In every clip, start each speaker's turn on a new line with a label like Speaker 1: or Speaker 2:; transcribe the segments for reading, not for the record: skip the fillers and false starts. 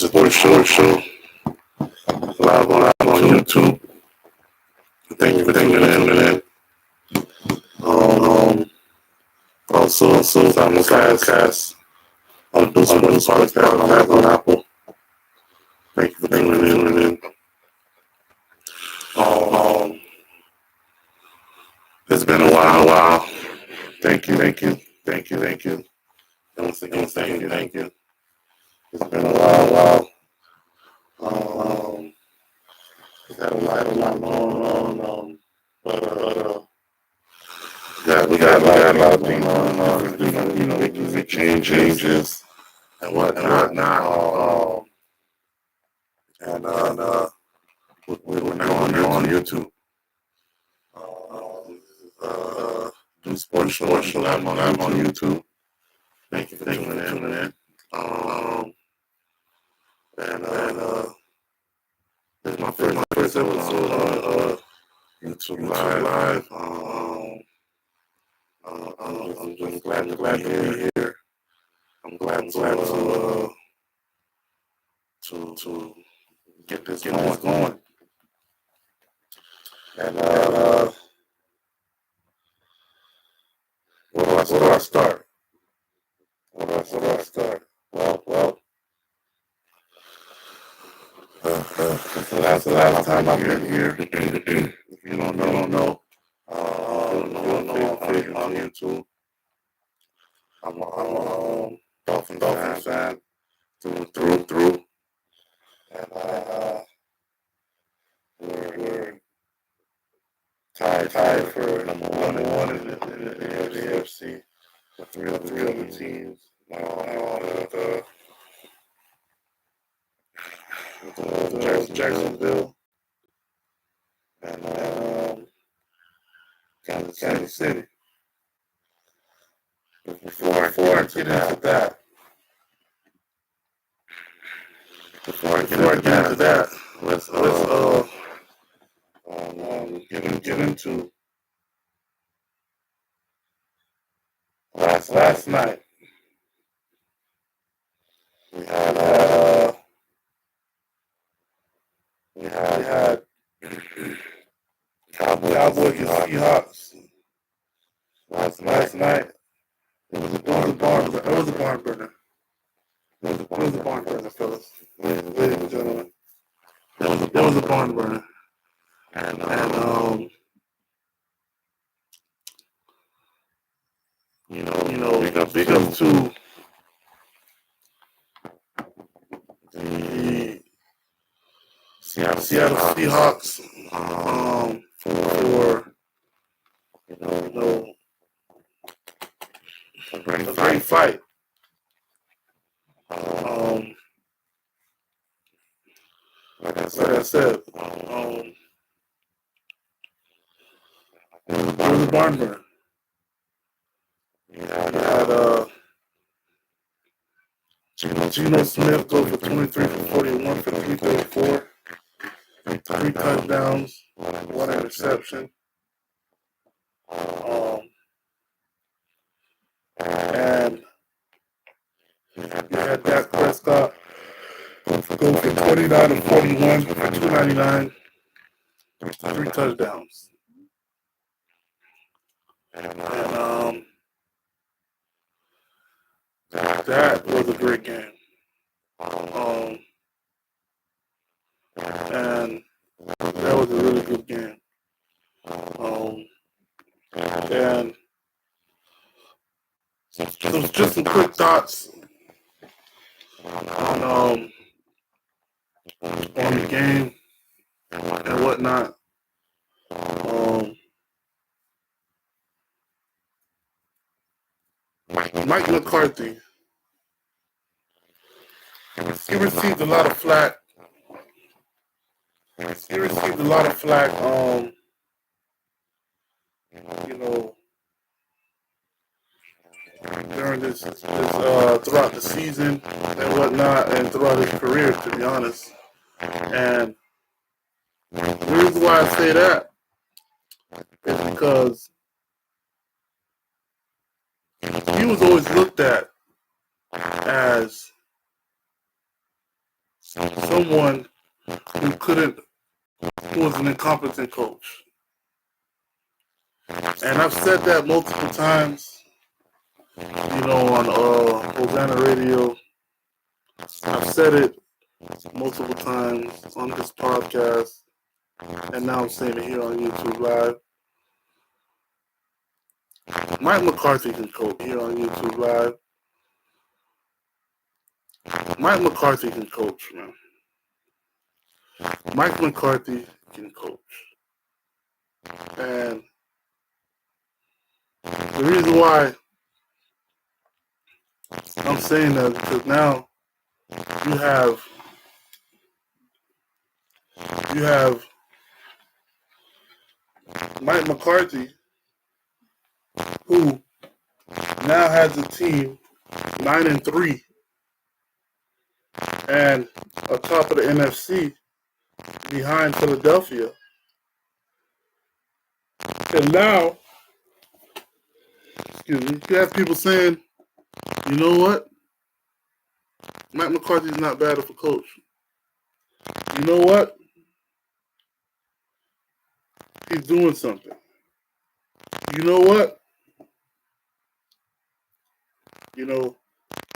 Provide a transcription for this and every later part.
Speaker 1: This is the Sports Show live on YouTube. Thank you for tuning in. Also simulcast on the Sports Podcast on Apple. Thank you for tuning in. It's been a while. Thank you. And once again, thank you. It's been a while. We've had a lot going on. But we got a lot of things going on, different changes and whatnot. And we're now on YouTube. Do Sports Show live on YouTube. Thank you for tuning in. This is my first episode on YouTube Live. I'm just glad to be here. I'm glad to get this going. And where do I start? Well, it's the last time I've been here. If you don't know, on YouTube. I'm a Dolphins fan through. And we're tied for number one in the AFC. The three other teams. Jacksonville and Kansas City. Before I get into that, let's get into last night. We had Cowboys and Seahawks last night. It was a barn burner. It was a barn burner, fellas. Ladies and gentlemen. It was a barn burner. And big up to the Seattle Seahawks for a great fight. Like I said, it was a barn burner. We had Geno Smith go for 23 for 41 for 334, 3 touchdowns, 1 interception. And you had Dak Prescott go for 29 and 41 for 299, 3 touchdowns. And that was a great game. And that was a really good game. And so just some quick thoughts on the game and whatnot. Mike McCarthy, he received a lot of flack. During this throughout the season and whatnot, and throughout his career, to be honest. And the reason why I say that is because he was always looked at as
Speaker 2: someone who was an incompetent coach. And I've said that multiple times, on Hosanna Radio. I've said it multiple times on this podcast, and now I'm saying it here on YouTube Live. Mike McCarthy can coach here on YouTube Live. Mike McCarthy can coach, man. Mike McCarthy can coach. And the reason why I'm saying that is because now you have Mike McCarthy, who now has a team 9-3 and atop of the NFC behind Philadelphia. And now, you have people saying, you know what? Mike McCarthy's not bad of a coach. You know what? He's doing something. You know what?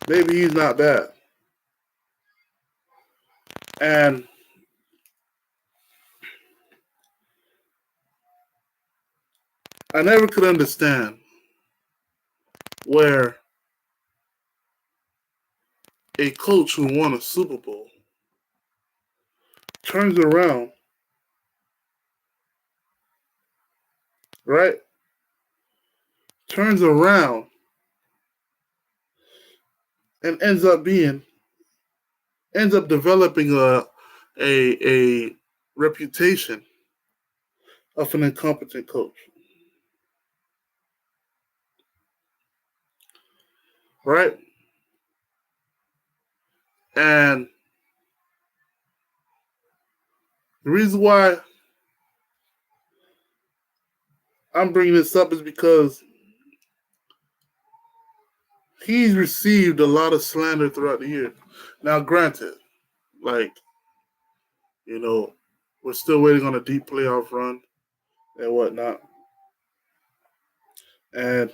Speaker 2: Maybe he's not bad. And I never could understand where a coach who won a Super Bowl turns around, right? Turns around and ends up developing a reputation of an incompetent coach. Right? And the reason why I'm bringing this up is because he's received a lot of slander throughout the year. Now, granted, we're still waiting on a deep playoff run and whatnot. And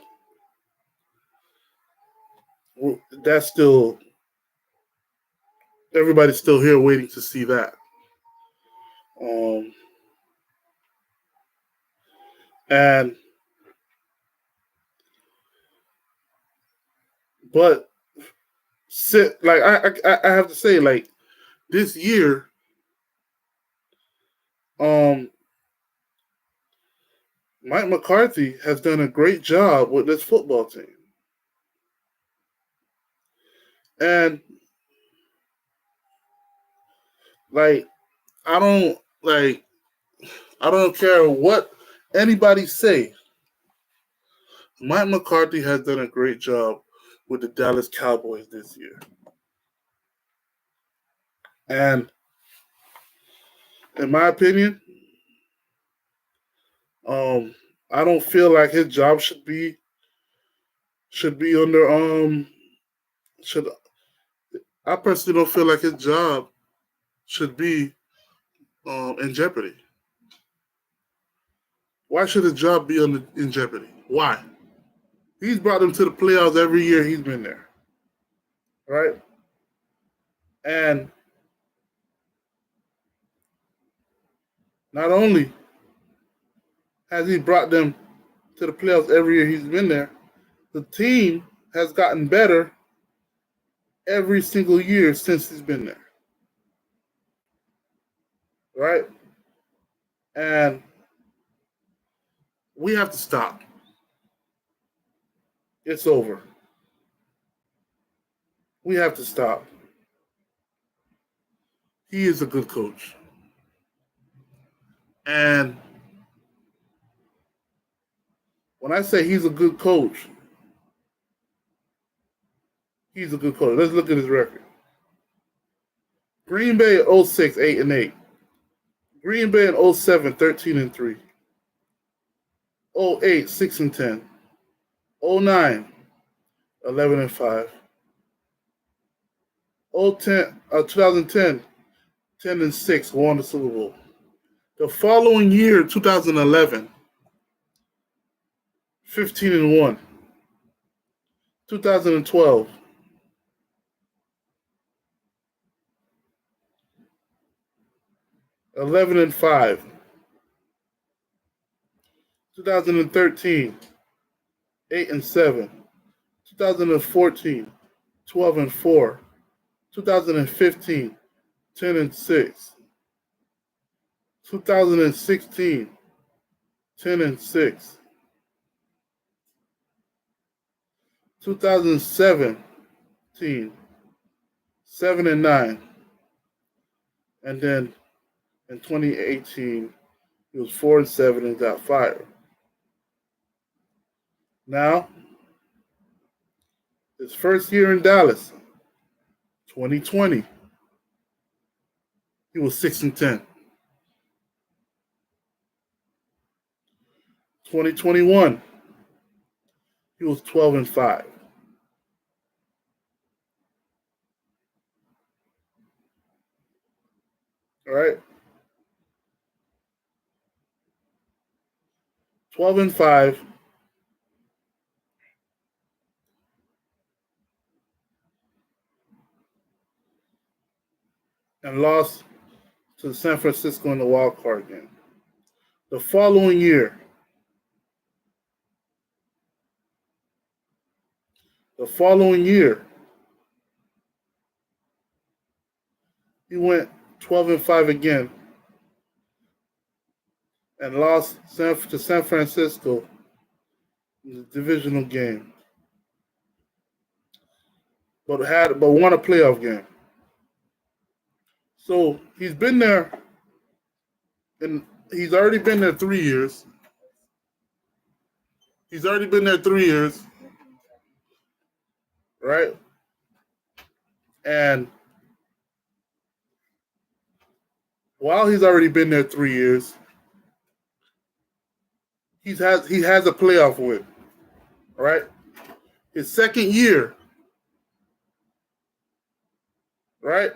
Speaker 2: that's still, everybody's still here waiting to see that. But I have to say, this year, Mike McCarthy has done a great job with this football team. And I don't care what anybody say. Mike McCarthy has done a great job with the Dallas Cowboys this year. And in my opinion, I don't feel like his job should be under I personally don't feel like his job should be in jeopardy. Why should his job be in jeopardy? Why? He's brought them to the playoffs every year he's been there. Right? And not only has he brought them to the playoffs every year he's been there, the team has gotten better every single year since he's been there. Right? And we have to stop. It's over. We have to stop. He is a good coach. And when I say he's a good coach, he's a good coach. Let's look at his record. Green Bay at 06, 8-8. Green Bay in 07, 13-3. 08, 6-10. 09, 11-5. 2010, 10-6, won the Super Bowl. The following year, 2011, 15-1. 2012, 11-5. 2013, 8-7. 2014, 12-4. 2015, 10-6. 2016, 10-6. 2017, 7-9. And then in 2018, he was 4-7 and got fired. Now, his first year in Dallas, 2020, he was 6-10. 2021, he was 12-5. All right, 12-5. And lost to San Francisco in the wild card game. The following year, he went 12-5 again and lost to San Francisco in the divisional game, but won a playoff game. So he's been there, and he's already been there 3 years. He's already been there 3 years, right? And while he's already been there 3 years, he has a playoff win, right? His second year, right?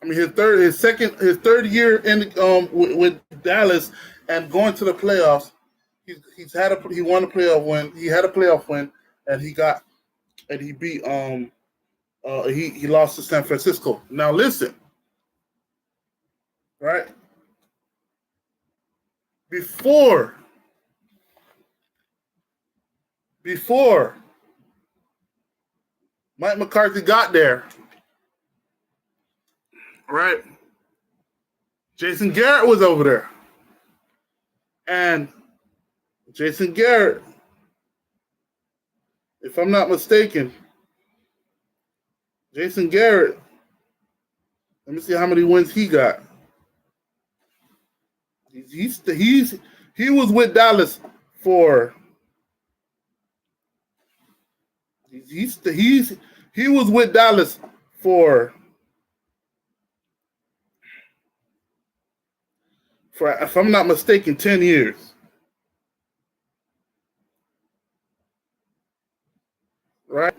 Speaker 2: I mean, his third year in with Dallas and going to the playoffs. He won a playoff win. He had a playoff win, and he beat he lost to San Francisco. Now listen, right? Before Mike McCarthy got there, right? Jason Garrett was over there. And Jason Garrett, if I'm not mistaken, let me see how many wins he got. He was with Dallas for he was with Dallas for if I'm not mistaken, 10 years. Right?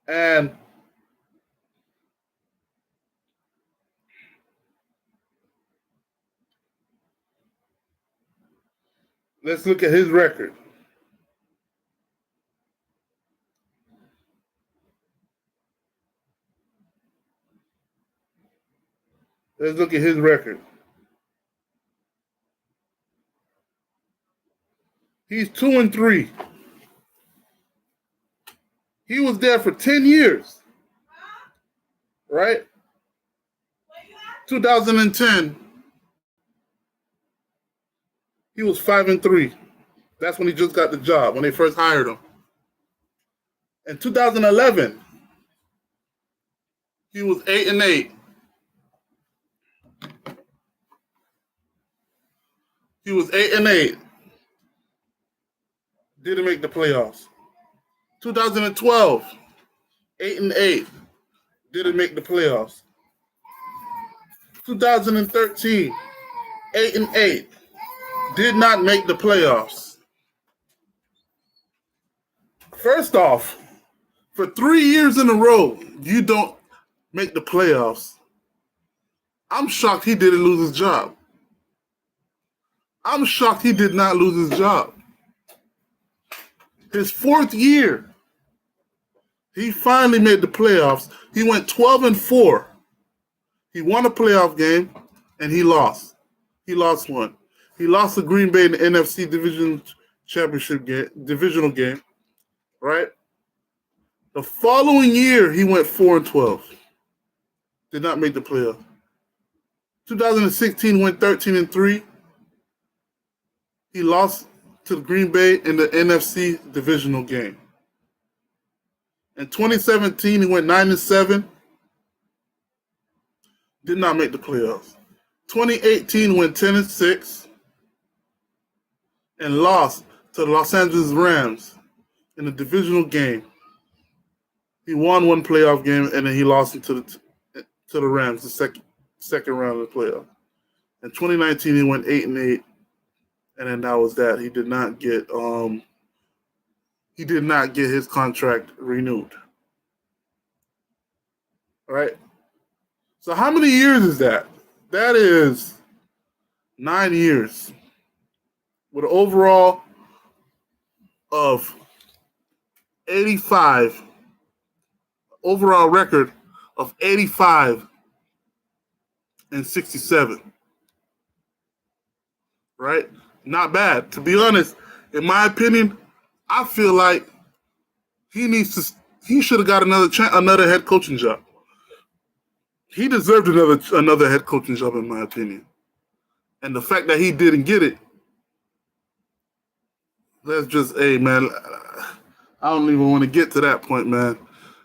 Speaker 2: And let's look at his record. Let's look at his record. He's 2-3. He was there for 10 years. Right? 2010, he was 5-3. That's when he just got the job, when they first hired him. In 2011, he was 8-8. He was 8-8. Didn't make the playoffs. 2012, 8-8. Didn't make the playoffs. 2013, 8-8. Did not make the playoffs. First off, For 3 years in a row, you don't make the playoffs. I'm shocked he didn't lose his job. I'm shocked he did not lose his job. His 4th year, he finally made the playoffs. He went 12-4. He won a playoff game, and he lost. He lost one. He lost to Green Bay in the NFC divisional game, right? The following year, he went 4-12. Did not make the playoff. 2016 went 13-3. He lost to Green Bay in the NFC divisional game. In 2017, he went 9-7. Did not make the playoffs. 2018 went 10-6 and lost to the Los Angeles Rams in the divisional game. He won one playoff game and then he lost it to the Rams the second round of the playoff. In 2019, he went 8-8, and then that was that. He did not get his contract renewed. All right. So how many years is that? That is 9 years with an overall of 85. Overall record of 85-67. Right? Not bad. To be honest, in my opinion, I feel like he should have got another head coaching job. He deserved another head coaching job, in my opinion. And the fact that he didn't get it, that's just, hey, man, I don't even want to get to that point, man.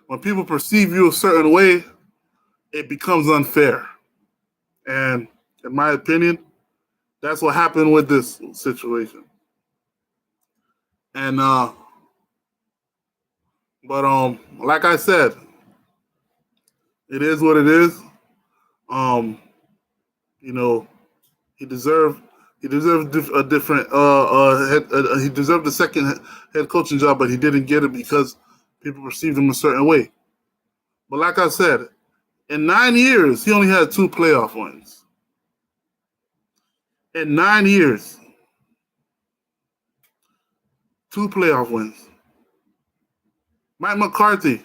Speaker 2: When people perceive you a certain way, it becomes unfair. And in my opinion, that's what happened with this situation. And, like I said, it is what it is. He deserved a different he deserved a second head coaching job, but he didn't get it because people perceived him a certain way. But like I said, in 9 years, he only had 2 playoff wins. In 9 years, 2 playoff wins. Mike McCarthy,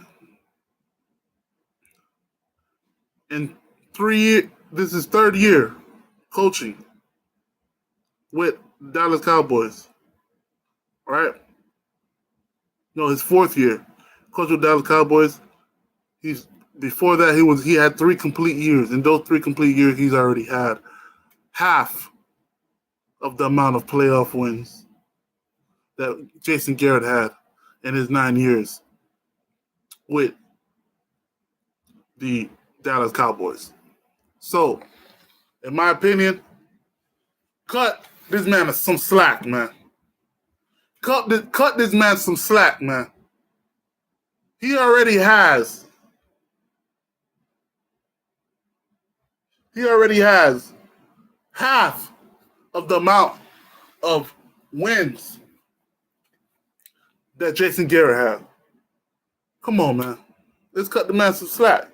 Speaker 2: in 3 years, this is 3rd year coaching with Dallas Cowboys. All right? No, his 4th year. Coach with Dallas Cowboys. Before that he had 3 complete years. In those 3 complete years, he's already had half of the amount of playoff wins that Jason Garrett had in his 9 years with the Dallas Cowboys. So, in my opinion, cut this man some slack, man. Cut this man some slack, man. He already has half of the amount of wins that Jason Garrett had. Come on, man. Let's cut the man some slack.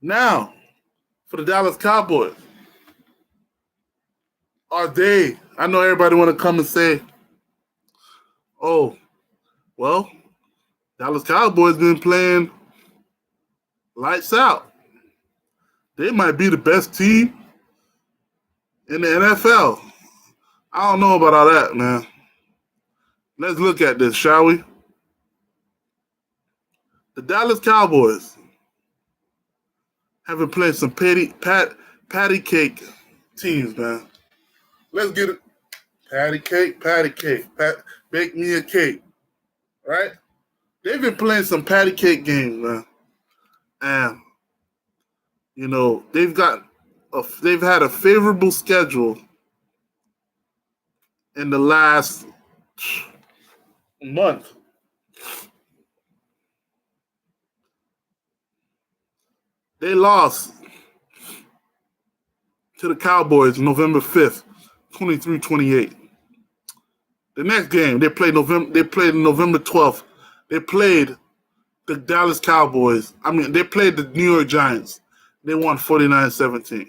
Speaker 2: Now, for the Dallas Cowboys, I know everybody want to come and say, oh, well, Dallas Cowboys been playing lights out. They might be the best team in the NFL. I don't know about all that, man. Let's look at this, shall we? The Dallas Cowboys have been playing some patty cake teams, man. Let's get it. Patty cake. Bake me a cake, right? They've been playing some patty cake games, man. And, they've had a favorable schedule in the last month. They lost to the Cowboys November 5th, 23-28. The next game, they played November 12th. They played the Dallas Cowboys. They played the New York Giants. They won 49-17.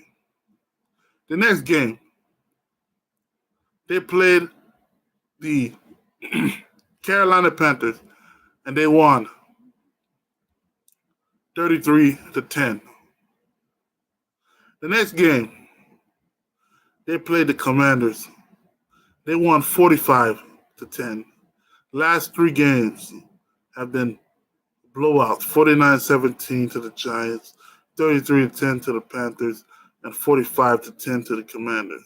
Speaker 2: The next game, they played the Carolina Panthers, and they won 33-10. The next game, they played the Commanders. They won 45-10. Last three games have been blowouts: 49-17 to the Giants, 33-10 to the Panthers, and 45-10 to the Commanders.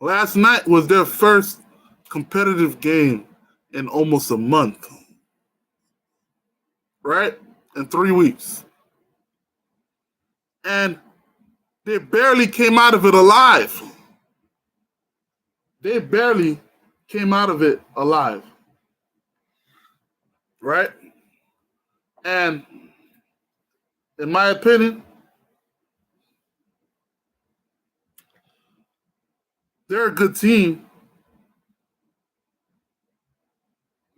Speaker 2: Last night was their first competitive game in almost a month, right? In 3 weeks. And they barely came out of it alive. They barely came out of it alive, right? And in my opinion, they're a good team,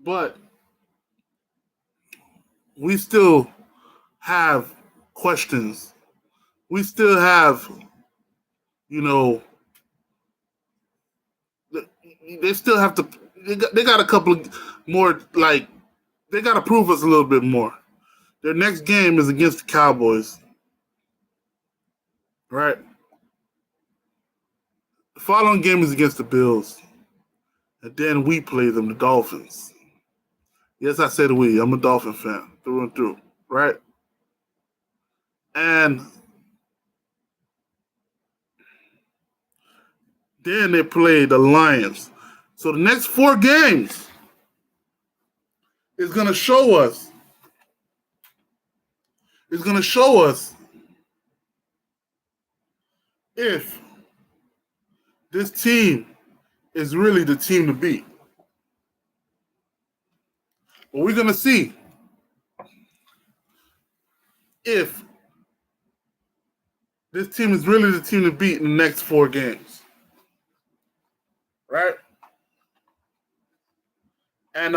Speaker 2: but we still have questions. We still have, they still have to, they got a couple of more, they got to prove us a little bit more. Their next game is against the Cowboys, right? The following game is against the Bills. And then we play them, the Dolphins. Yes, I said we. I'm a Dolphin fan through and through, right? And then they play the Lions. So the next 4 games is going to show us. It's going to show us if this team is really the team to beat. But we're going to see if this team is really the team to beat in the next 4 games. Right? And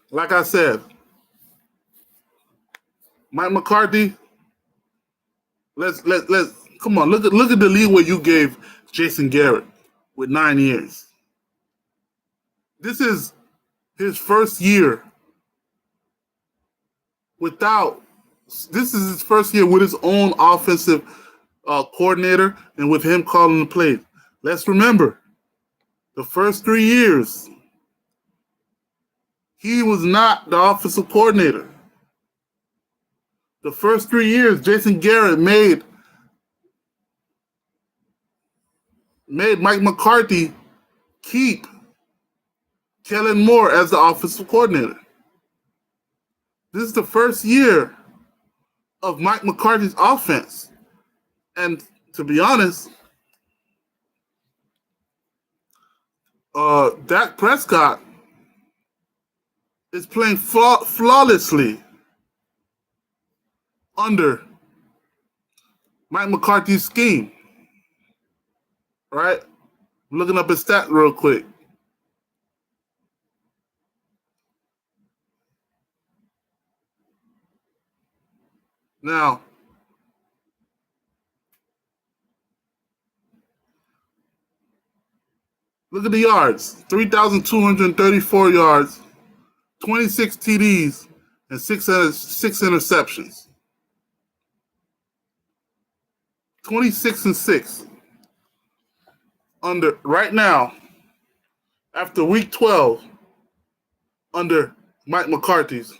Speaker 2: like I said, Mike McCarthy, let's come on, look at the leeway you gave Jason Garrett with 9 years. This is his first year with his own offensive coordinator and with him calling the plays. Let's remember, the first 3 years, he was not the offensive coordinator. The first 3 years, Jason Garrett made Mike McCarthy keep Kellen Moore as the offensive coordinator. This is the first year of Mike McCarthy's offense. And to be honest, Dak Prescott is playing flawlessly under Mike McCarthy's scheme. Right? I'm looking up his stat real quick. Now, look at the yards. 3,234 yards, 26 TDs, and 6 interceptions. 26-6. Under right now, after week 12, under Mike McCarthy's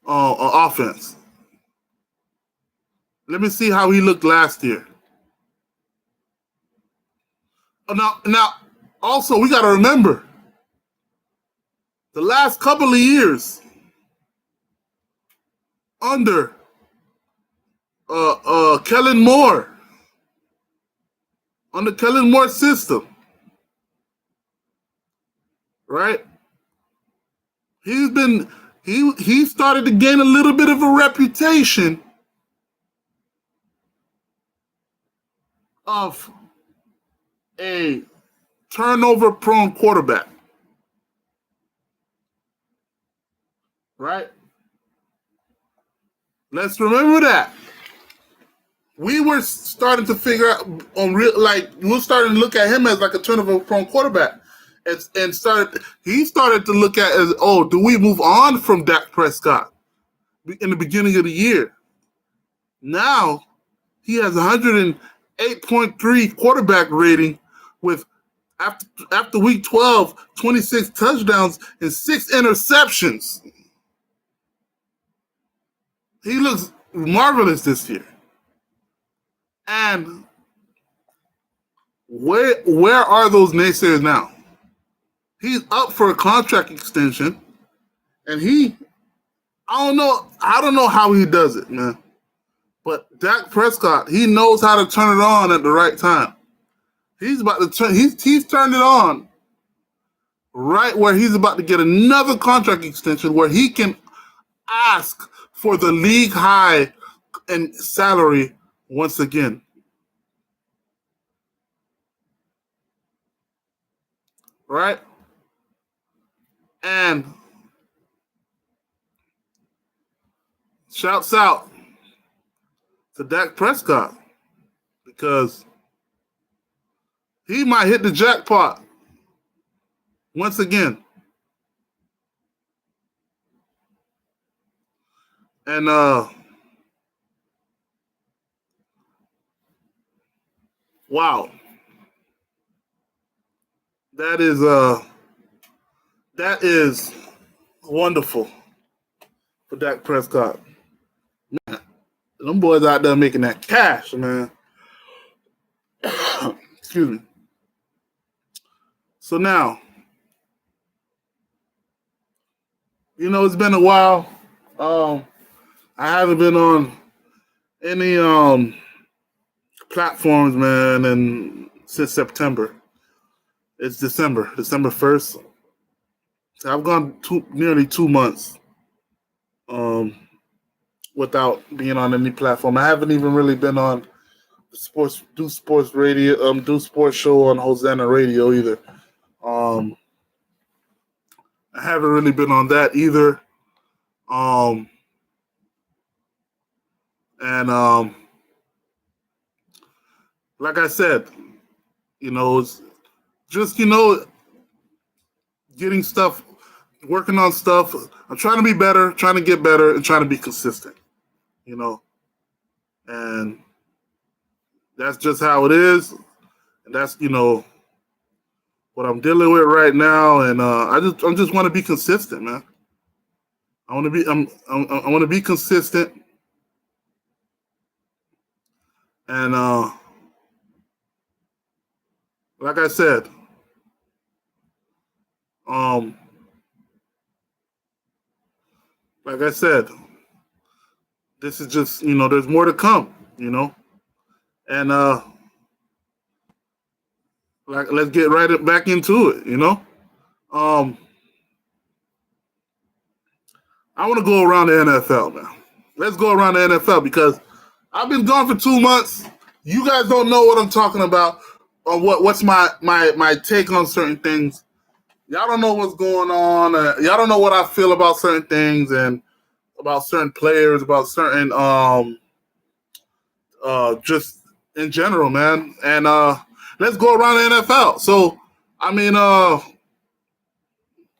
Speaker 2: offense. Let me see how he looked last year. Now, also we got to remember the last couple of years under Kellen Moore, under Kellen Moore's system, right? He started to gain a little bit of a reputation of a turnover-prone quarterback, right? Let's remember that. We were starting to figure out we're starting to look at him as like a turnover-prone quarterback, and he started to look at as, oh, do we move on from Dak Prescott in the beginning of the year? Now he has 108.3 quarterback rating with after week 12, 26 touchdowns and 6 interceptions. He looks marvelous this year. And where are those naysayers now? He's up for a contract extension, and I don't know how he does it, man. But Dak Prescott, he knows how to turn it on at the right time. He's about to he's turned it on right where he's about to get another contract extension where he can ask for the league high in salary once again. Right? And shouts out to Dak Prescott because he might hit the jackpot once again. And wow. That is wonderful for Dak Prescott. Man, them boys out there making that cash, man. Excuse me. So now, it's been a while. I haven't been on any platforms, man, and since September. It's December 1st. So I've gone nearly 2 months without being on any platform. I haven't even really been on sports radio, sports show on Hosanna Radio either. I haven't really been on that either. And like I said, it's just, getting stuff, working on stuff. I'm trying to be better, trying to get better, and trying to be consistent, And that's just how it is. And that's, what I'm dealing with right now. And I just want to be consistent, man. I want to be consistent. And like I said, this is just, there's more to come, and let's get right back into it, I want to go around the NFL now. Let's go around the NFL because I've been gone for 2 months. You guys don't know what I'm talking about or what's my take on certain things. Y'all don't know what's going on. Y'all don't know what I feel about certain things and about certain players, about certain just in general, man. And let's go around the NFL. So, I mean,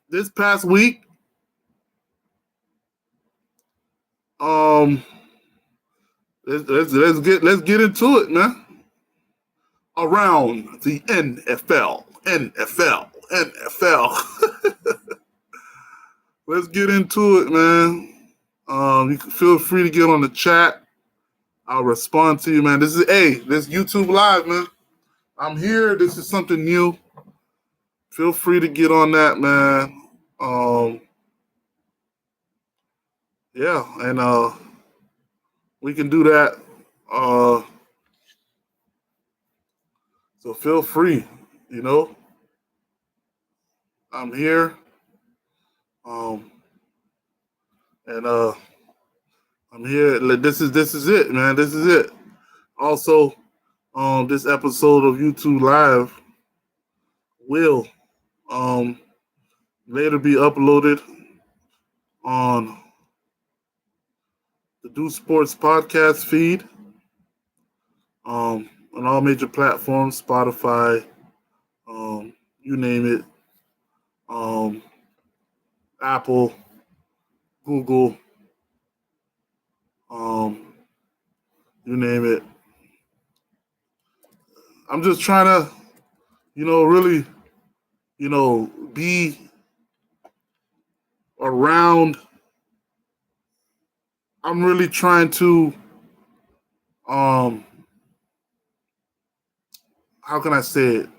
Speaker 2: this past week, let's get into it, man. Around the NFL. Let's get into it, man. You can feel free to get on the chat. I'll respond to you, man. This YouTube Live, man. I'm here. This is something new. Feel free to get on that, man. Yeah, and we can do that. So feel free, I'm here. And I'm here. This is it, man. This is it. Also, this episode of YouTube Live will um, later be uploaded on the Do Sports podcast feed on all major platforms, Spotify, you name it, um, Apple, Google, um, you name it. I'm just trying to, really, be around. I'm really trying to, um, how can I say it?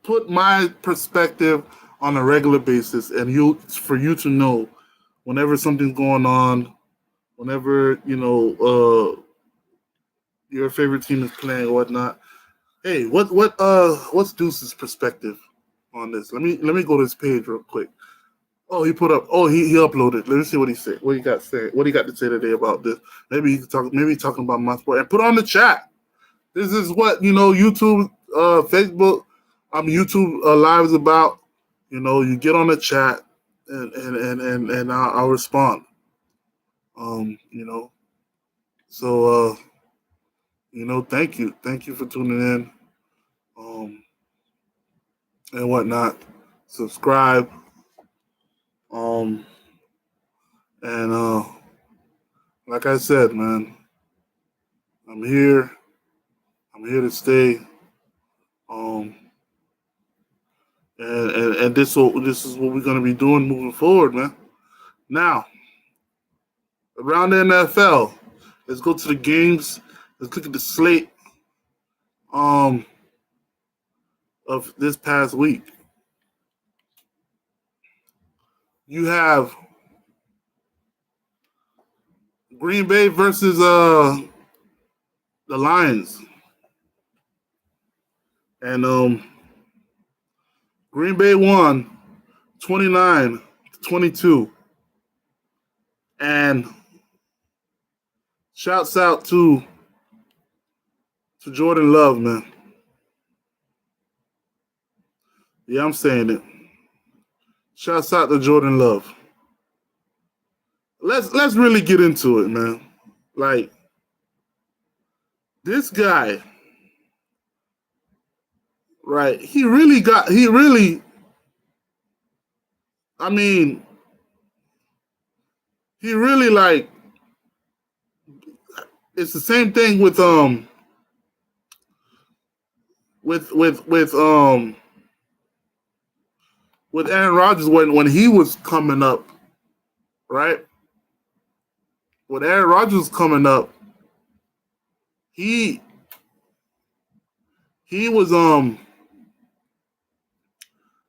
Speaker 2: Put my perspective on a regular basis, and for you to know whenever something's going on, whenever your favorite team is playing or whatnot. Hey, what's Deuce's perspective on this? Let me go to his page real quick. Oh, he put up. Oh, he uploaded. Let me see what he said. What he got to say? What he got to say today about this? Maybe he can talk. Maybe he's talking about my sport and put on the chat. This is what YouTube, Facebook, YouTube Live is about. You get on the chat and I'll respond. So thank you for tuning in, and whatnot. Subscribe, and like I said, man, I'm here. I'm here to stay. Um, and this is what we're gonna be doing moving forward, man. Now, around the NFL, let's go to the games. Let's look at the slate of this past week. You have Green Bay versus the Lions, and Green Bay won 29-22, and shouts out to Jordan Love, man. Yeah, I'm saying it. Shouts out to Jordan Love. Let's really get into it, man. Like, this guy, right? He really, I mean, he really, like, it's the same thing with Aaron Rodgers when he was coming up, right? When Aaron Rodgers was coming up, he was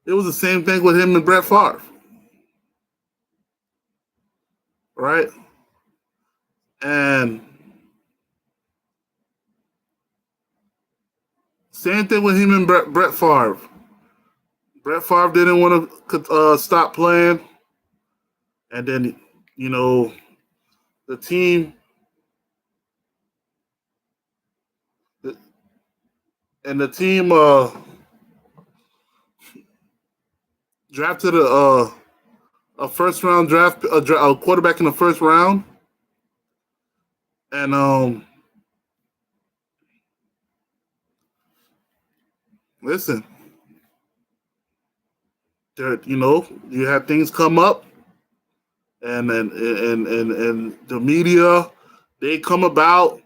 Speaker 2: it was the same thing with him and Brett Favre, right? And same thing with him and Brett Favre. Brett Favre didn't want to stop playing, and then the team drafted a first round draft a quarterback in the first round, and listen, there you have things come up, and the media, they come about,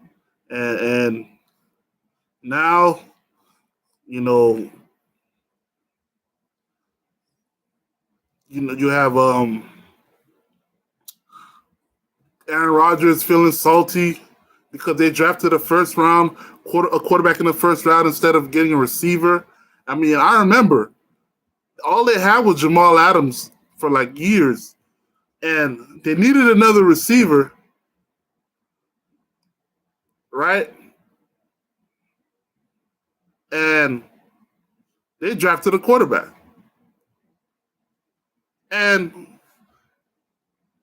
Speaker 2: and now you have Aaron Rodgers feeling salty because they drafted a quarterback in the first round instead of getting a receiver. I mean, I remember all they had was Jamal Adams for like years, and they needed another receiver, right? And they drafted a quarterback. And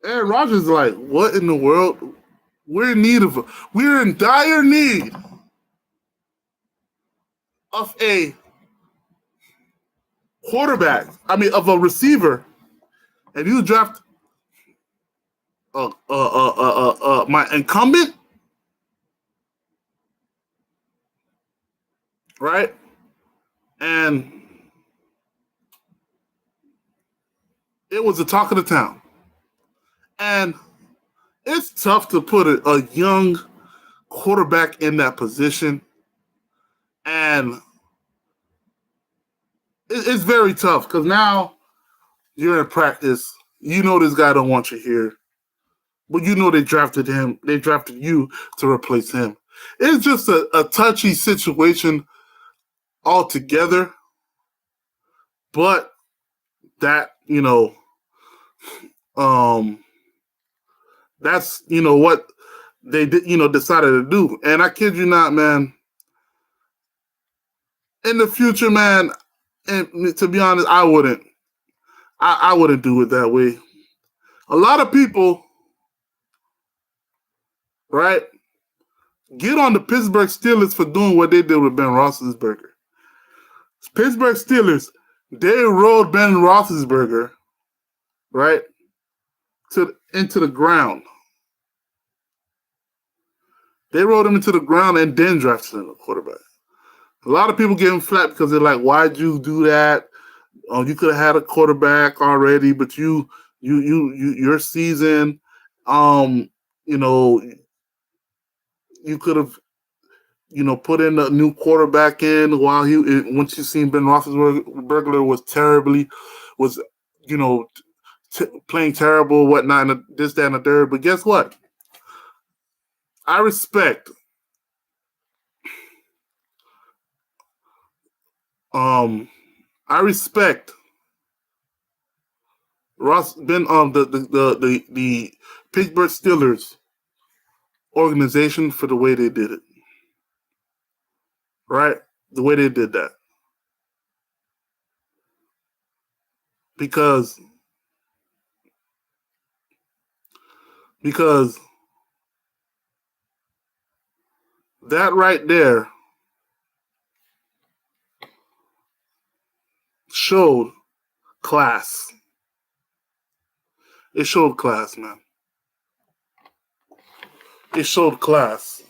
Speaker 2: Aaron Rodgers is like, what in the world? We're in dire need of a quarterback, of a receiver, and you draft my incumbent, right? And it was the talk of the town. And it's tough to put a young quarterback in that position. And it's very tough because now you're in practice. You know this guy don't want you here. But you know they drafted him. They drafted you to replace him. It's just a touchy situation altogether. But that, that's, what they did, decided to do. And I kid you not, man, in the future, man, and to be honest, I wouldn't do it that way. A lot of people, right, get on the Pittsburgh Steelers for doing what they did with Ben Roethlisberger. Pittsburgh Steelers, they rode Ben Roethlisberger, right, into the ground. They rode him into the ground and then drafted him a quarterback. A lot of people give him flat because they're like, "Why'd you do that? Oh, you could have had a quarterback already, but your season, you could have, put in a new quarterback in while once you seen Ben Roethlisberger was playing terrible, whatnot, and this, that, and the third. But guess what? I respect the Pittsburgh Steelers organization for the way they did it. Right? The way they did that. Because that right there showed class. It showed class, man. It showed class.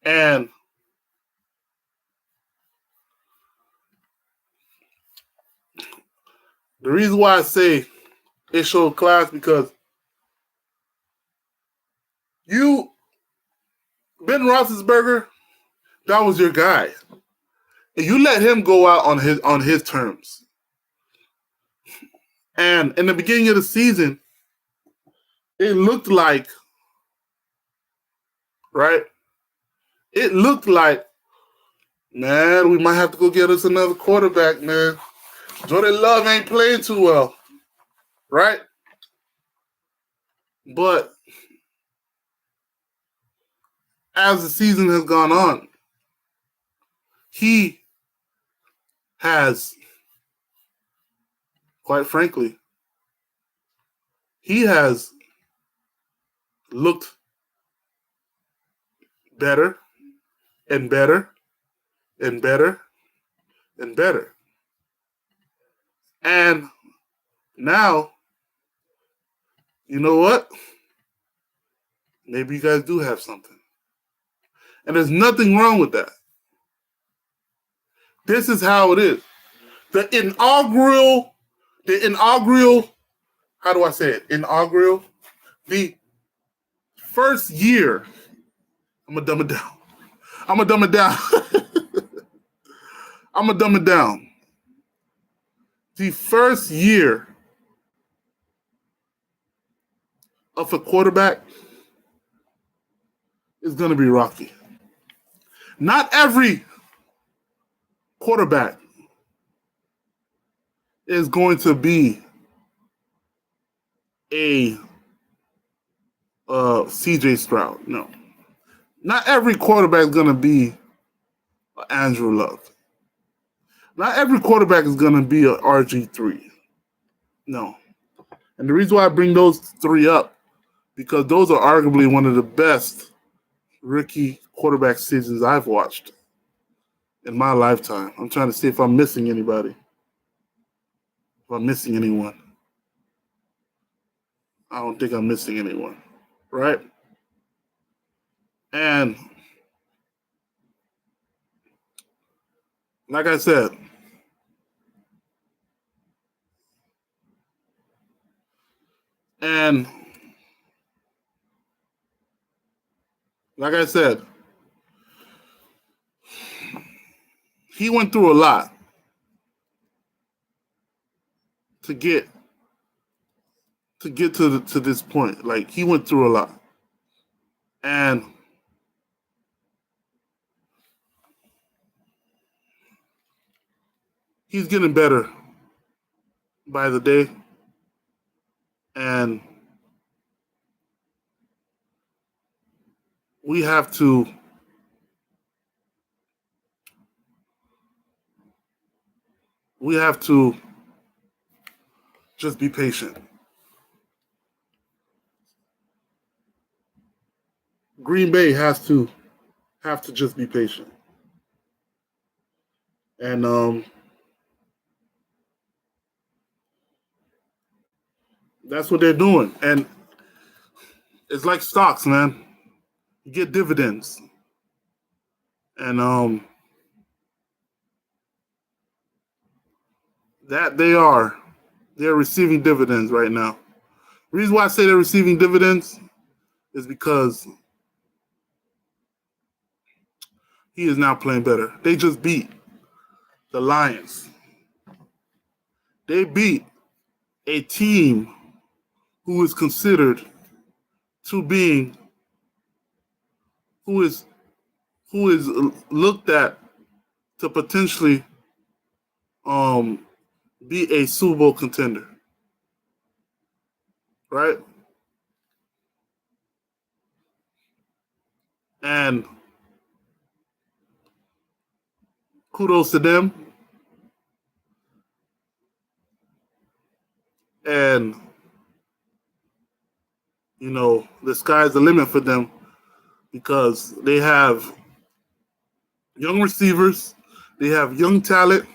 Speaker 2: And the reason why I say it showed class because Ben Roethlisberger, that was your guy. And you let him go out on his terms. And in the beginning of the season, it looked like, right? It looked like, man, we might have to go get us another quarterback, man. Jordan Love ain't playing too well, right? But as the season has gone on, he has, quite frankly, he has looked better and better and better and better. And now, you know what? Maybe you guys do have something. And there's nothing wrong with that. This is how it is. The inaugural, how do I say it? Inaugural, the first year, I'm going to dumb it down. I'm going to dumb it down. The first year of a quarterback is going to be rocky. Not every quarterback is going to be a CJ Stroud. No. Not every quarterback is going to be Andrew Luck. Not every quarterback is going to be an RG3. No. And the reason why I bring those three up, because those are arguably one of the best rookie quarterback seasons I've watched. in my lifetime. I'm trying to see if I'm missing anybody. If I'm missing anyone. I don't think I'm missing anyone. Right? And like I said, and like I said, he went through a lot to get to this point. Like he went through a lot. And he's getting better by the day. And we have to just be patient. Green Bay has to just be patient. And that's what they're doing. And it's like stocks, man. You get dividends. And that they're receiving dividends right now. The reason why I say they're receiving dividends is because he is now playing better. They just beat the Lions. They beat a team who is considered to being who is looked at to potentially be a Super Bowl contender. Right? And kudos to them. And, you know, the sky's the limit for them because they have young receivers, they have young talent,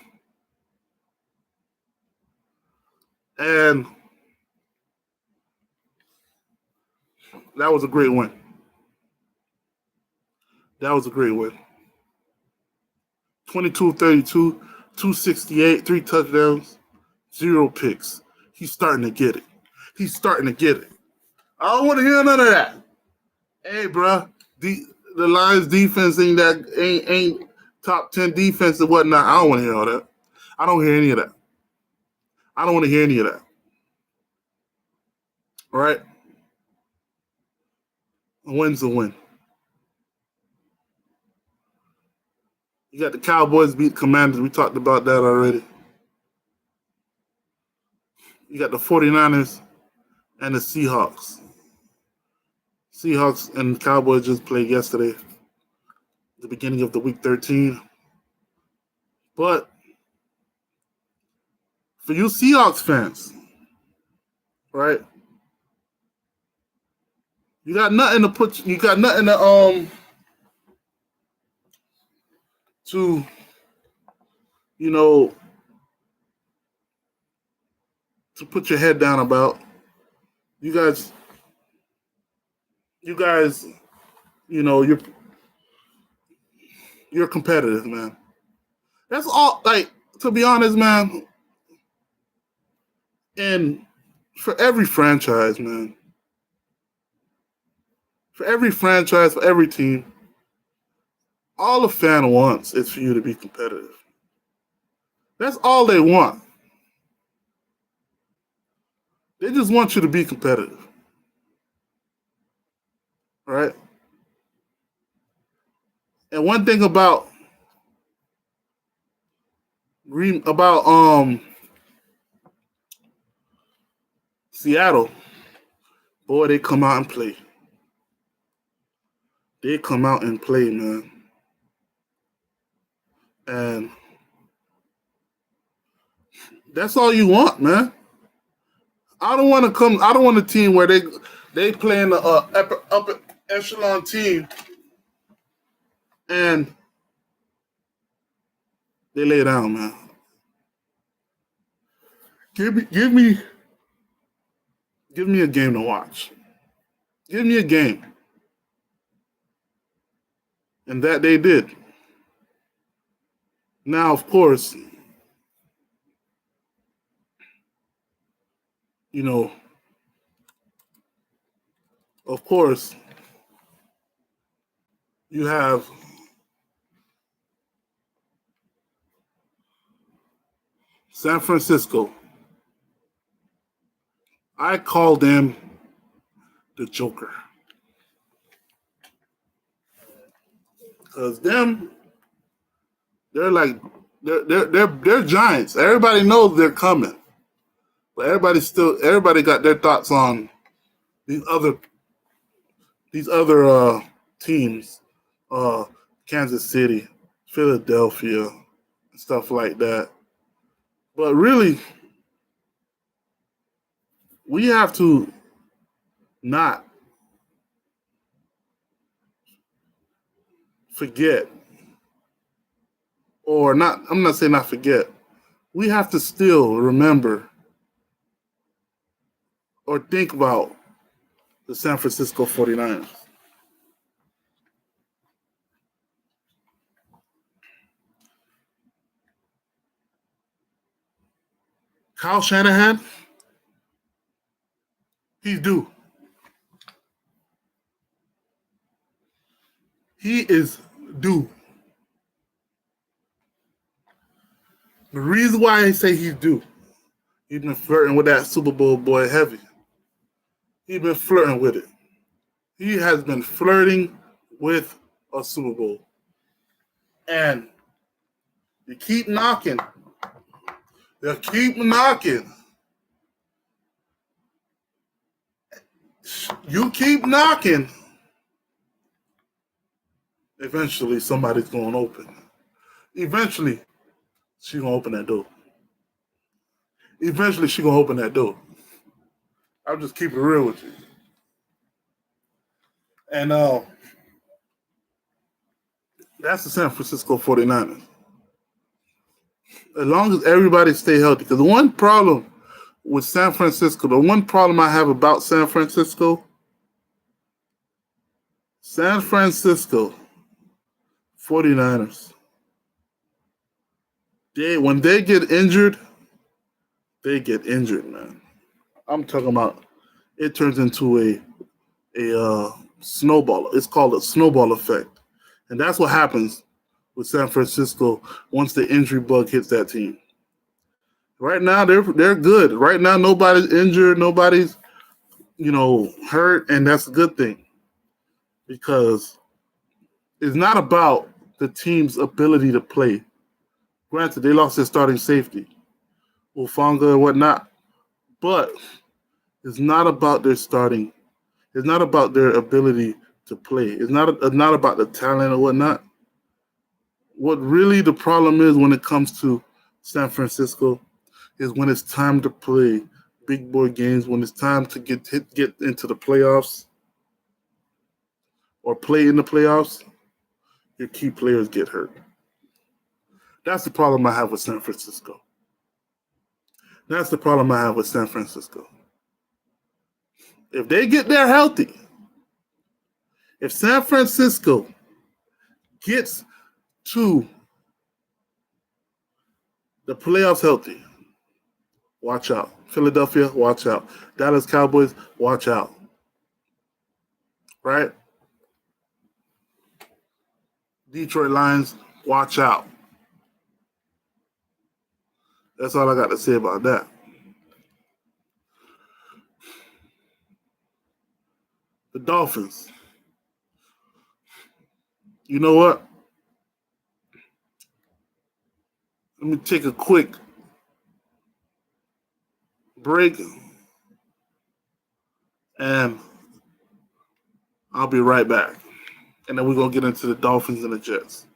Speaker 2: and that was a great win. That was a great win. 22-32, 268, 3 touchdowns, 0 picks. He's starting to get it. I don't want to hear none of that. Hey, bro, the Lions defense ain't top 10 defense and whatnot. I don't want to hear all that. I don't hear any of that. I don't want to hear any of that. All right? A win's a win. You got the Cowboys beat Commanders. We talked about that already. You got the 49ers and the Seahawks. Seahawks and Cowboys just played yesterday, the beginning of the week 13. But for you Seahawks fans, right? You got nothing to you know, to put your head down about. You guys, you know, you're competitive, man. That's all. Like, to be honest, man. And for every franchise, man. For every franchise, for every team, all a fan wants is for you to be competitive. That's all they want. They just want you to be competitive. Right? And one thing about Seattle, boy, they come out and play. They come out and play, man. And that's all you want, man. I don't want a team where they play in the upper echelon team and They lay down, man. Give me a game to watch. Give me a game. And that they did. Now, of course, you know, of course, you have San Francisco. I call them the Joker. Cause them, they're like they're giants. Everybody knows they're coming. But everybody got their thoughts on these other these other teams, uh, Kansas City, Philadelphia, stuff like that. But really, we have to not forget, or not. I'm not saying not forget. We have to still remember or think about the San Francisco 49ers. Kyle Shanahan, he's due. He is due. The reason why I say he's due, he's been flirting with that Super Bowl boy heavy. He's been flirting with it. He has been flirting with a Super Bowl. And you keep knocking. You keep knocking. You keep knocking. Eventually, somebody's going to open. Eventually, she's going to open that door. Eventually, she's going to open that door. I'll just keep it real with you. And that's the San Francisco 49ers. As long as everybody stay healthy. Because the one problem with San Francisco, the one problem I have about San Francisco 49ers, when they get injured, man. I'm talking about it turns into a snowball. It's called a snowball effect. And that's what happens with San Francisco once the injury bug hits that team. Right now they're good. Right now nobody's injured, nobody's hurt, and that's a good thing. Because it's not about the team's ability to play. Granted, they lost their starting safety, Ufanga and whatnot, but it's not about their starting. It's not about their ability to play. It's not about the talent or whatnot. What really the problem is when it comes to San Francisco is when it's time to play big boy games, when it's time to get into the playoffs or play in the playoffs, your key players get hurt. That's the problem I have with San Francisco. That's the problem I have with San Francisco. If they get there healthy, if San Francisco gets to the playoffs healthy, watch out. Philadelphia, watch out. Dallas Cowboys, watch out. Right? Detroit Lions, watch out. That's all I got to say about that. The Dolphins. You know what? Let me take a quick break and I'll be right back. And then we're going to get into the Dolphins and the Jets.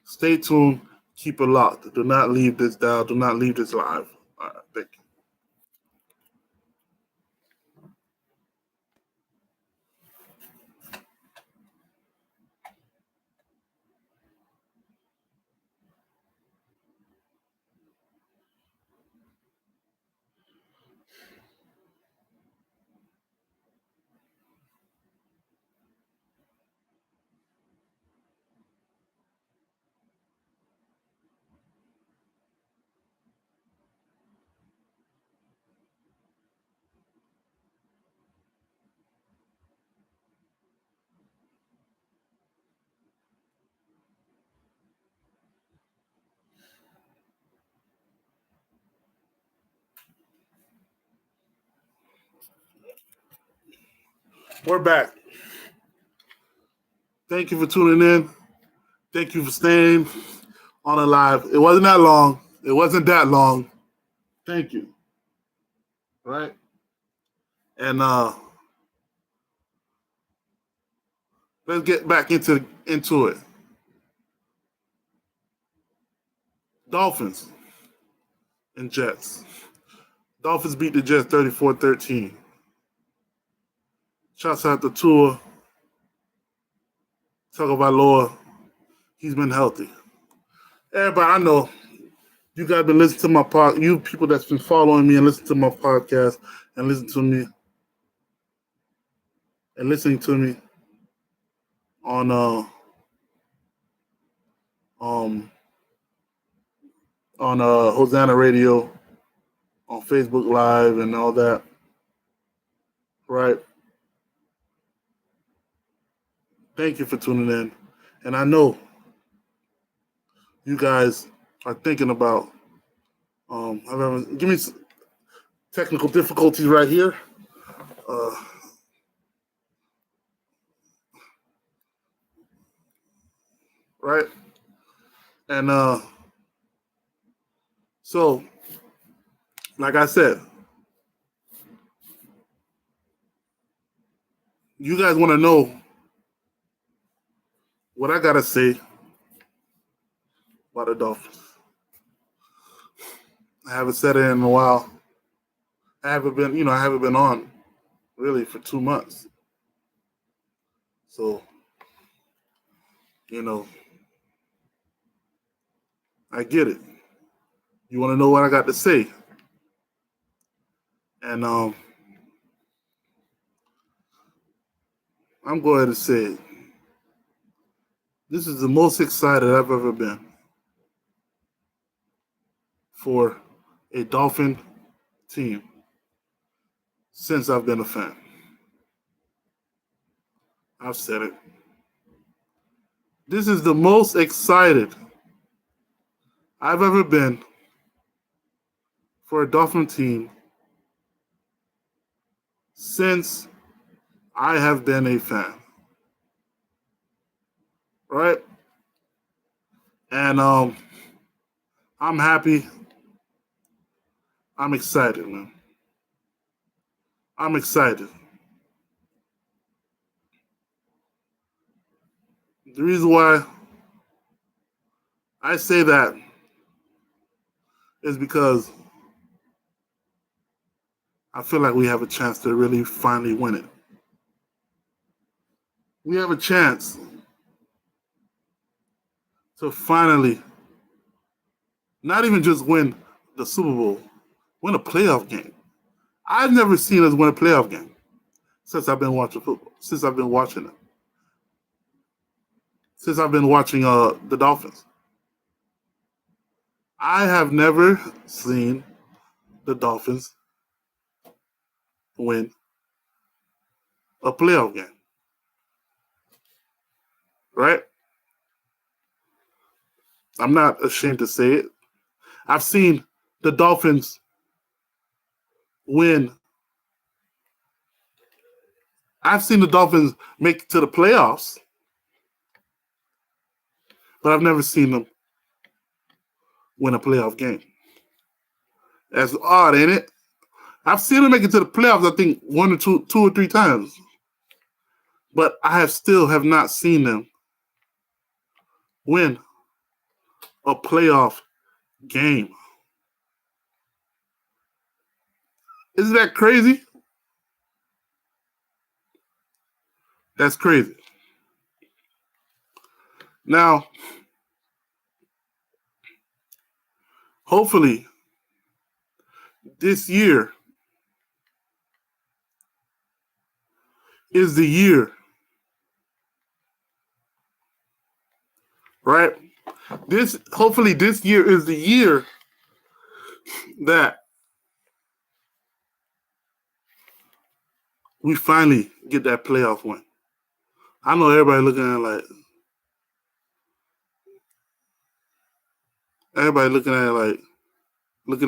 Speaker 2: Stay tuned. Keep it locked. Do not leave this dial. Do not leave this live. All right. Thank you. We're back. Thank you for tuning in. Thank you for staying on the live. It wasn't that long. It wasn't that long. Thank you. Right? And let's get back into it. Dolphins and Jets. Dolphins beat the Jets 34-13. Shouts out to Tua Tagovailoa. He's been healthy. Everybody, I know you guys been listening to my pod. You people that's been following me and listening to my podcast and listening to me and listening to me on Hosanna Radio, on Facebook Live and all that. Right? Thank you for tuning in. And I know you guys are thinking about give me some technical difficulties right here. Right? And so, like I said, you guys want to know what I got to say about the Dolphins. I haven't said it in a while. I haven't been on really for 2 months. So, I get it. You want to know what I got to say. And I'm going to say it. This is the most excited I've ever been for a Dolphin team since I've been a fan. I've said it. This is the most excited I've ever been for a Dolphin team since I have been a fan. Right? And I'm happy. I'm excited, man. I'm excited. The reason why I say that is because I feel like we have a chance to really finally win it. We have a chance to finally not even just win the Super Bowl, win a playoff game. I've never seen us win a playoff game since I've been watching football, since I've been watching it, since I've been watching the Dolphins. I have never seen the Dolphins win a playoff game. Right? I'm not ashamed to say it. I've seen the Dolphins win. I've seen the Dolphins make it to the playoffs, but I've never seen them win a playoff game. That's odd, ain't it? I've seen them make it to the playoffs, I think, two or three times. But I still have not seen them win a playoff game. Isn't that crazy? That's crazy. Now, hopefully, this year is the year, right? Hopefully this year is the year that we finally get that playoff win. I know everybody looking at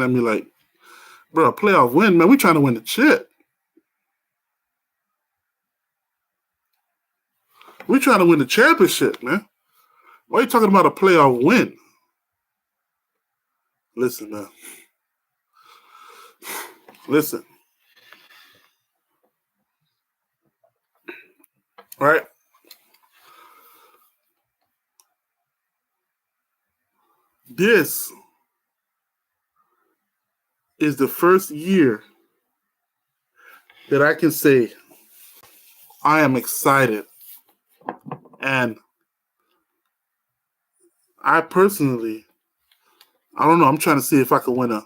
Speaker 2: me like, bro, playoff win, man. We trying to win the chip. We're trying to win the championship, man. Why are you talking about a playoff win? Listen, man. Listen. All right? This is the first year that I can say I am excited. And I personally, I don't know, I'm trying to see if I could win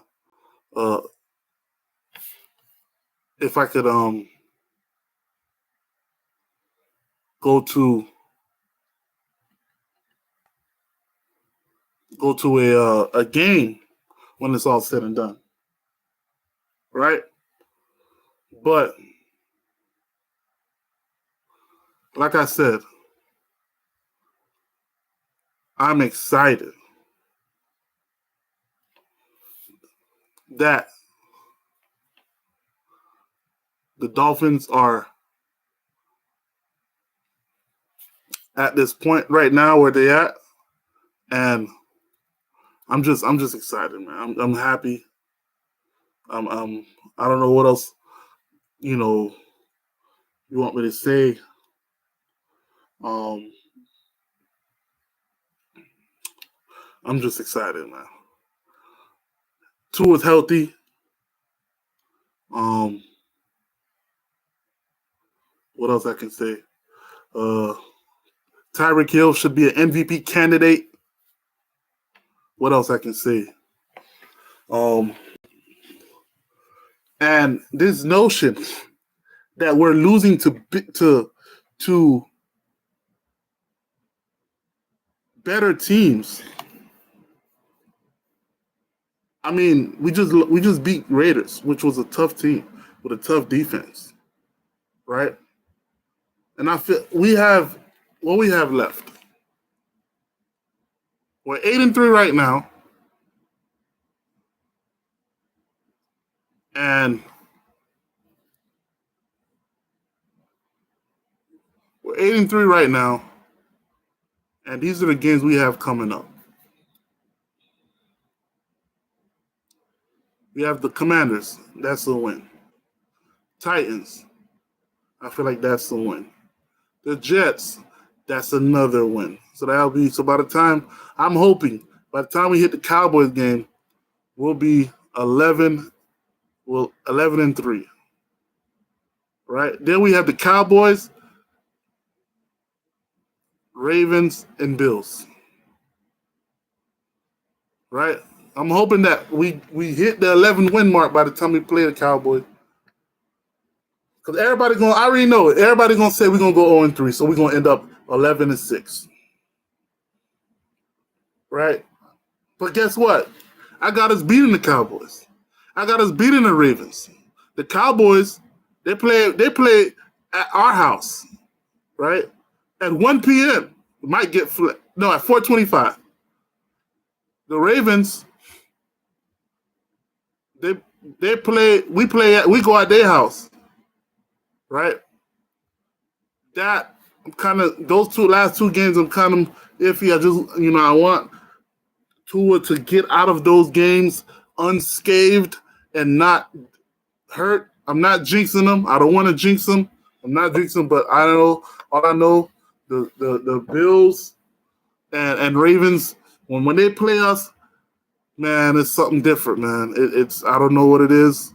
Speaker 2: if I could go to a game when it's all said and done. Right? But like I said, I'm excited that the Dolphins are at this point right now where they at, and I'm just excited, man. I'm happy. I don't know what else you want me to say. I'm just excited, man. Tua's healthy. What else I can say? Tyreek Hill should be an MVP candidate. What else I can say? And this notion that we're losing to better teams. I mean, we just beat Raiders, which was a tough team with a tough defense, right? And I feel we have what we have left. We're 8-3 right now, and we're 8-3 right now, and these are the games we have coming up. We have the Commanders. That's a win. Titans. I feel like that's a win. The Jets. That's another win. So that'll be by the time I'm hoping by the time we hit the Cowboys game, we'll be 11-3. Right? Then we have the Cowboys, Ravens, and Bills. Right? I'm hoping that we hit the 11-win mark by the time we play the Cowboys. Because I already know it. Everybody's going to say we're going to go 0-3, so we're going to end up 11-6. Right? But guess what? I got us beating the Cowboys. I got us beating the Ravens. The Cowboys, they play at our house, right? At 1 p.m. We might get flipped. No, at 4:25. The Ravens, we go at their house, right? That kind of those last two games I'm kind of iffy. I want Tua to get out of those games unscathed and not hurt. I'm not jinxing them. I don't want to jinx them. I'm not jinxing, but I know all I know the Bills and Ravens when they play us, man, it's something different, man. It's I don't know what it is.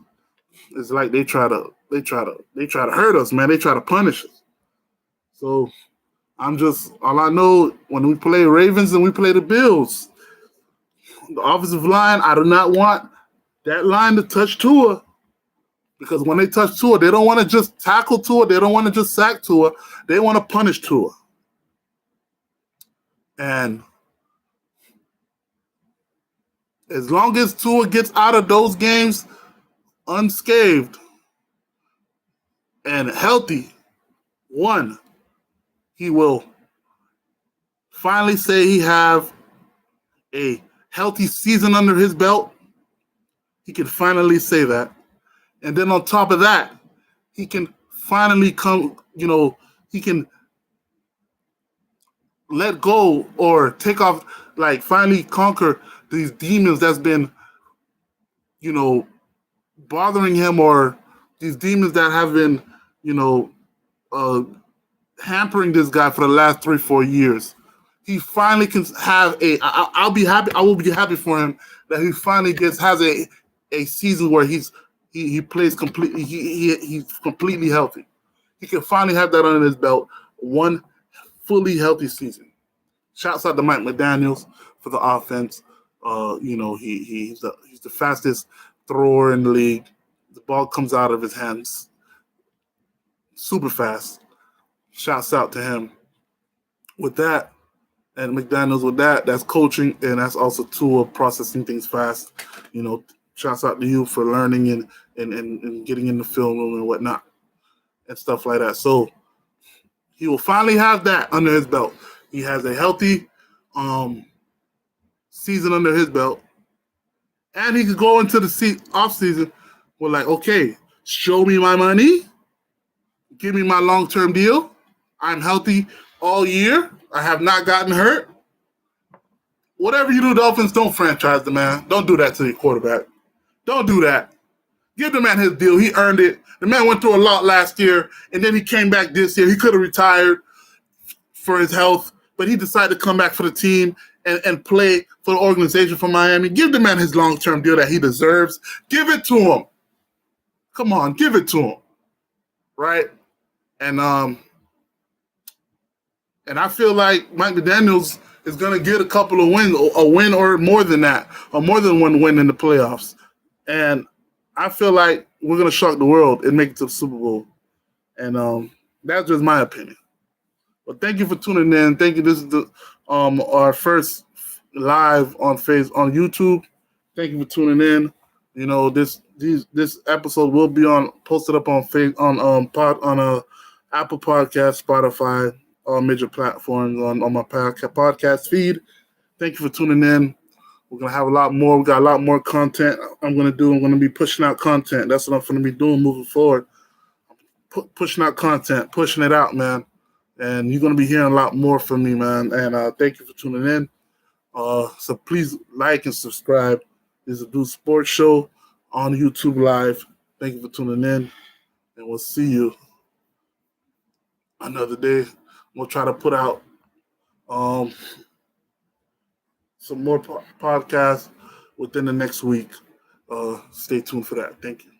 Speaker 2: It's like they try to hurt us, man. They try to punish us. So all I know when we play Ravens and we play the Bills, the offensive line, I do not want that line to touch Tua. Because when they touch Tua, they don't want to just tackle Tua. They don't want to just sack Tua. They want to punish Tua. And as long as Tua gets out of those games unscathed and healthy, he will finally say he have a healthy season under his belt. He can finally say that. And then on top of that, he can finally he can let go or take off, like finally conquer these demons that's been, you know, bothering him, or these demons that have been, you know, uh, hampering this guy for the last 3-4 years. He finally can have a. I'll be happy. I will be happy for him that he finally has a season where he plays completely. He's completely healthy. He can finally have that under his belt. One fully healthy season. Shouts out to Mike McDaniels for the offense. He's the fastest thrower in the league. The ball comes out of his hands super fast. Shouts out to him. With that, and McDaniels with that, that's coaching, and that's also tool of processing things fast. Shouts out to you for learning and getting in the film room and whatnot and stuff like that. So he will finally have that under his belt. He has a healthy season under his belt, and he could go into the off season with like, okay, show me my money, give me my long-term deal. I'm healthy all year. I have not gotten hurt. Whatever you do, Dolphins, don't franchise the man. Don't do that to your quarterback. Don't do that. Give the man his deal. He earned it. The man went through a lot last year, and then he came back this year. He could have retired for his health, but he decided to come back for the team and play for the organization for Miami. Give the man his long-term deal that he deserves. Give it to him. Come on, give it to him. Right? And I feel like Mike McDaniels is going to get a couple of wins, a win or more than that, or more than one win in the playoffs. And I feel like we're going to shock the world and make it to the Super Bowl. And that's just my opinion. But thank you for tuning in. Thank you. This is our first live on YouTube. Thank you for tuning in. This episode will be posted up on Apple Podcast, Spotify, all major platforms on my podcast feed. Thank you for tuning in. We're going to have a lot more. We got a lot more content I'm going to be pushing out content. That's what I'm going to be doing moving forward. Pushing out content, pushing it out, man. And you're going to be hearing a lot more from me, man. And thank you for tuning in. So please like and subscribe. This is a Dude Sports Show on YouTube Live. Thank you for tuning in. And we'll see you another day. We'll try to put out some more podcasts within the next week. Stay tuned for that. Thank you.